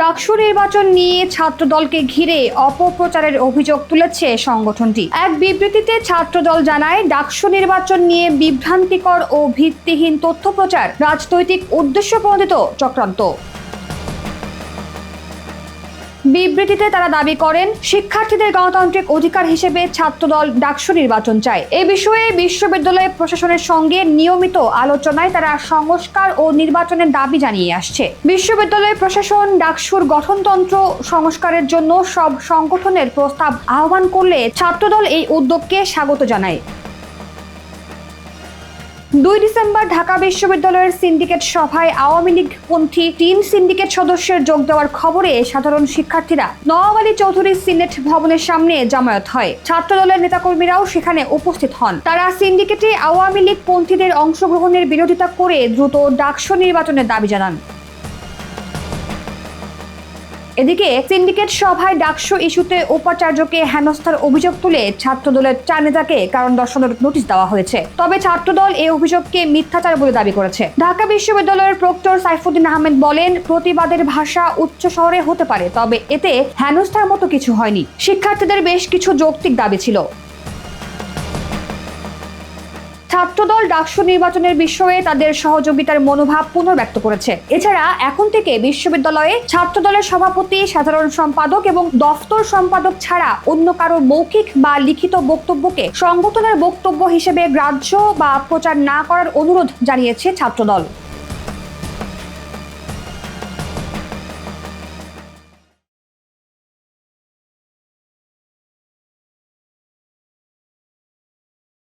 ডাকসু নির্বাচন নিয়ে ছাত্রদলকে ঘিরে অপপ্রচারের অভিযোগ তুলেছে সংগঠনটি। এক বিবৃতিতে ছাত্রদল জানায়, ডাকসু নির্বাচন নিয়ে বিভ্রান্তিকর ও ভিত্তিহীন তথ্য প্রচার রাজনৈতিক উদ্দেশ্যপ্রণোদিত চক্রান্ত। বিবৃতিতে তারা দাবি করেন, শিক্ষার্থীদের গণতান্ত্রিক অধিকার হিসেবে ছাত্রদল ডাকসু নির্বাচন চায়। এ বিষয়ে বিশ্ববিদ্যালয় প্রশাসনের সঙ্গে নিয়মিত আলোচনায় তারা সংস্কার ও নির্বাচনের দাবি জানিয়ে আসছে। বিশ্ববিদ্যালয় প্রশাসন ডাকসুর গঠনতন্ত্র সংস্কারের জন্য সব সংগঠনের প্রস্তাব আহ্বান করলে ছাত্রদল এই উদ্যোগকে স্বাগত জানায়। 2 ডিসেম্বর ঢাকা বিশ্ববিদ্যালয়ের সিন্ডিকেট সভায় আওয়ামী লীগপন্থী 3 সিন্ডিকেট সদস্যের যোগ দেওয়ার খবরে সাধারণ শিক্ষার্থীরা নওয়াব আলী চৌধুরী সিনেট ভবনের সামনে জামায়াত হয়। ছাত্রদলের নেতাকর্মীরাও সেখানে উপস্থিত হন। তারা সিন্ডিকেটে আওয়ামী লীগপন্থীদের অংশগ্রহণের বিরোধিতা করে দ্রুত ডাকসু নির্বাচনের দাবি জানান। এদিকে সিন্ডিকেট সভায় ডাকসু ইস্যুতে উপাচার্যকে হেনস্থার অভিযোগ তুলে ছাত্রদলের 4 নেতাকে কারণ দর্শানোর নোটিশ দেওয়া হয়েছে। তবে ছাত্রদল এই অভিযোগকে মিথ্যাচার বলে দাবি করেছে। ঢাকা বিশ্ববিদ্যালয়ের প্রক্টর সাইফুদ্দিন আহমেদ বলেন, প্রতিবাদের ভাষা উচ্চ শহরে হতে পারে, তবে এতে হেনস্থার মতো কিছু হয়নি। শিক্ষার্থীদের বেশ কিছু যৌক্তিক দাবি ছিল। ছাত্রদল ডাকসু নির্বাচনের বিষয়ে তাদের সহযোগিতার মনোভাব পুনর্ব্যক্ত করেছে। এছাড়া এখন থেকে বিশ্ববিদ্যালয়ে ছাত্রদলের সভাপতি, সাধারণ সম্পাদক এবং দফতর সম্পাদক ছাড়া অন্য কারো মৌখিক বা লিখিত বক্তব্যকে সংগঠনের বক্তব্য হিসেবে গ্রাহ্য বা প্রচার না করার অনুরোধ জানিয়েছে ছাত্রদল।